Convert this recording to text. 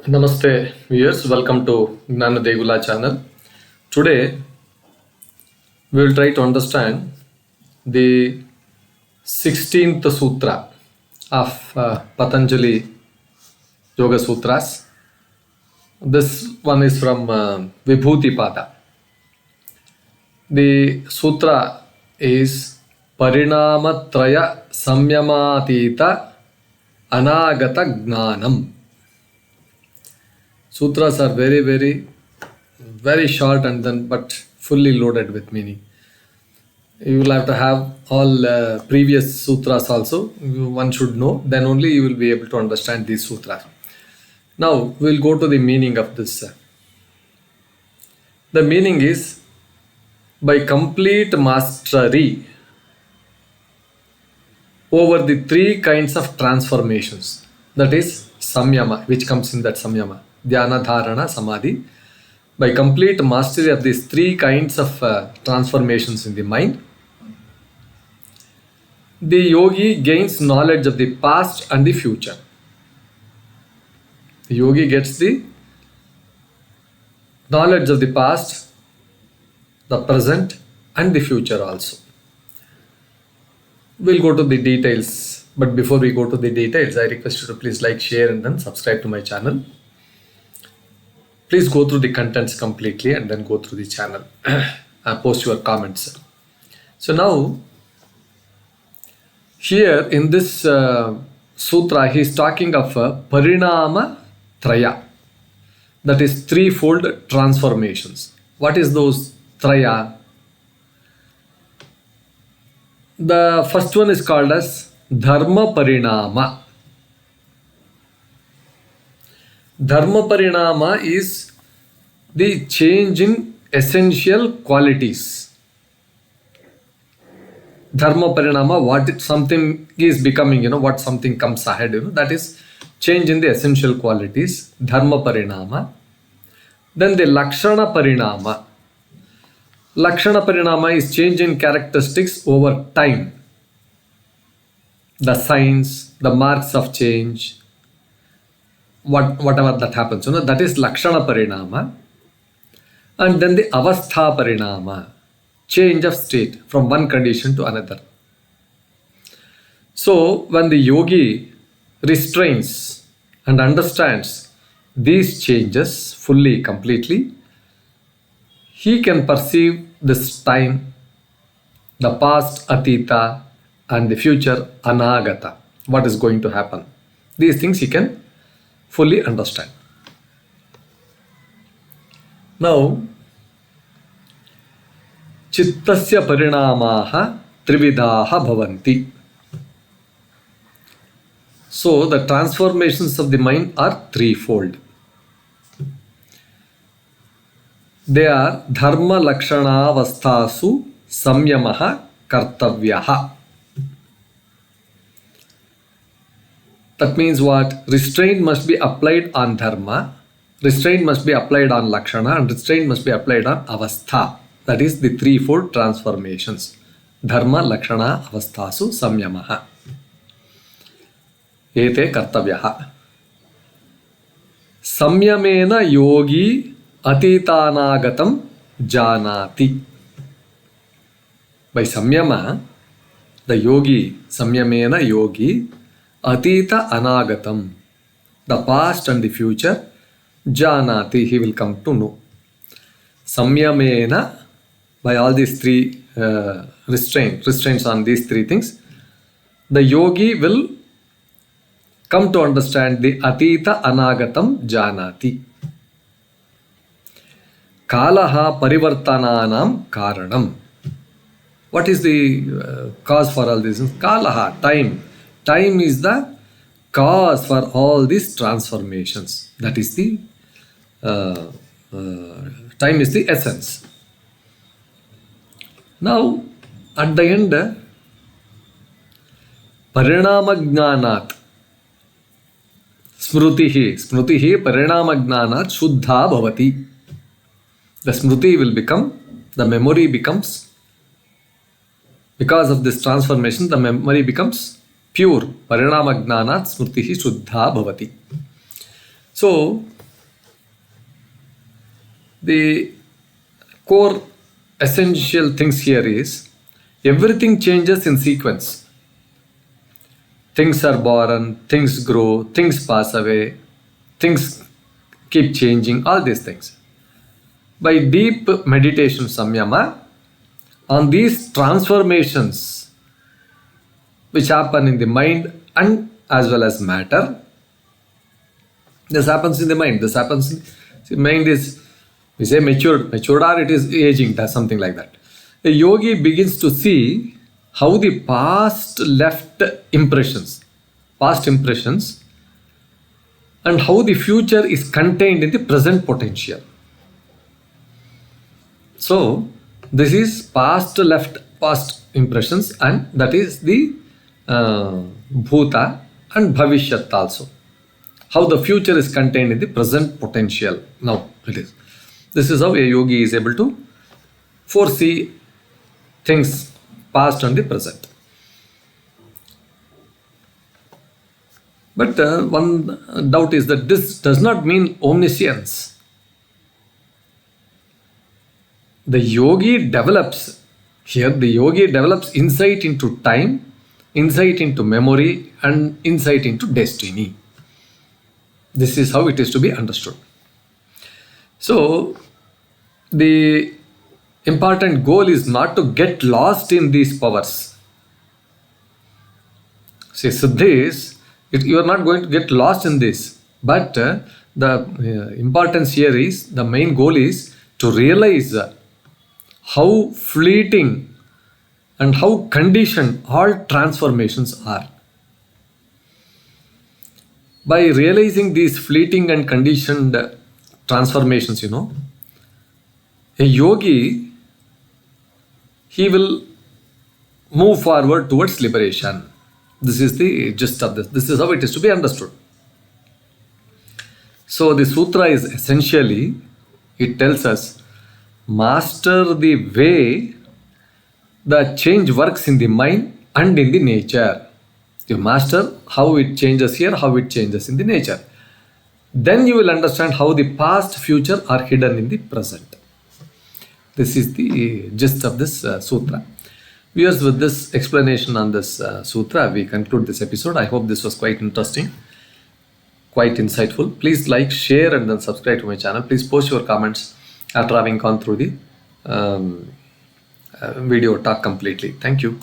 Namaste viewers, welcome to Gnana channel. Today we will try to understand the 16th sutra of Patanjali Yoga Sutras. This one is from Vibhuti Pada. The sutra is pariṇāma-traya saṁyama atīta anāgata jñānam. Sutras are very short and then but fully loaded with meaning. You will have to have all previous sutras also. One should know, then only you will be able to understand these sutras. Now we will go to the meaning of this. The meaning is, by complete mastery over the three kinds of transformations, that is samyama, which comes in that samyama, dhyāna, dhāraṇā, samādhi. By complete mastery of these three kinds of transformations in the mind, the yogi gains knowledge of the past and the future. The yogi gets the knowledge of the past, the present and the future also. We'll go to the details, but before we go to the details, I request you to please like, share and then subscribe to my channel. Please go through the contents completely and then go through the channel and post your comments. So now, here in this sutra, he is talking of pariṇāma-traya, that is threefold transformations. What is those traya? The first one is called as dharma-pariṇāma. Dharma-pariṇāma is the change in essential qualities. Dharma-pariṇāma, what something is becoming, what something comes ahead, that is change in the essential qualities, dharma-pariṇāma. Then the lakṣana-pariṇāma. Lakṣana-pariṇāma is change in characteristics over time. The signs, the marks of change, whatever that happens, that is lakṣana-pariṇāma. And then the avastha-pariṇāma, change of state from one condition to another. So when the yogi restrains and understands these changes fully, completely, he can perceive this time, the past atīta and the future anāgata, what is going to happen. These things he can fully understand. Now, chittasya pariṇāmaha trividhaha bhavanti. So the transformations of the mind are threefold. They are dharma lakshana avasthasu samyamaha kartavyaha. That means what? Restraint must be applied on dharma, restraint must be applied on lakshana, and restraint must be applied on avastha. That is the threefold transformations. Dharma lakshana avasthasu samyamaha. Ete kartavyaha. Samyamena yogi atītānāgatam jñānati. By samyama, the yogi, samyamena yogi, atīta anāgatam, the past and the future, jñānati, he will come to know. Samyamena, by all these three restraints on these three things, the yogi will come to understand the atīta anāgatam jñānati. Kalaha parivartanānam kāranam. What is the cause for all this? Kalaha, time. Time is the cause for all these transformations. That is the time is the essence. Now, at the end, pariṇāma-jñānāt smrutihi pariṇāma-jñānāt shuddha bhavati. The smriti will become, the memory becomes, because of this transformation, the memory becomes pure. Pariṇāma-jñānāt smritihi shuddha bhavati. So, the core essential things here is everything changes in sequence. Things are born, things grow, things pass away, things keep changing, all these things. By deep meditation, samyama, on these transformations which happen in the mind and as well as matter, this happens in the mind, this happens in the mind is, we say matured or it is aging, something like that. A yogi begins to see how the past impressions, and how the future is contained in the present potential. So, this is past impressions, and that is the bhuta and bhavishyat also. How the future is contained in the present potential. Now, it is. This is how a yogi is able to foresee things past and the present. But one doubt is that this does not mean omniscience. The yogi develops insight into time, insight into memory, and insight into destiny. This is how it is to be understood. So, the important goal is not to get lost in these powers. See, Siddhis, you are not going to get lost in this. But the importance here is, the main goal is to realize how fleeting and how conditioned all transformations are. By realizing these fleeting and conditioned transformations, a yogi, he will move forward towards liberation. This is the gist of this. This is how it is to be understood. So the sutra is essentially, it tells us, master the way the change works in the mind and in the nature. You master how it changes here, how it changes in the nature. Then you will understand how the past, future are hidden in the present. This is the gist of this sutra. Viewers, with this explanation on this sutra, we conclude this episode. I hope this was quite interesting, quite insightful. Please like, share, and then subscribe to my channel. Please post your comments after having gone through the video talk completely. Thank you.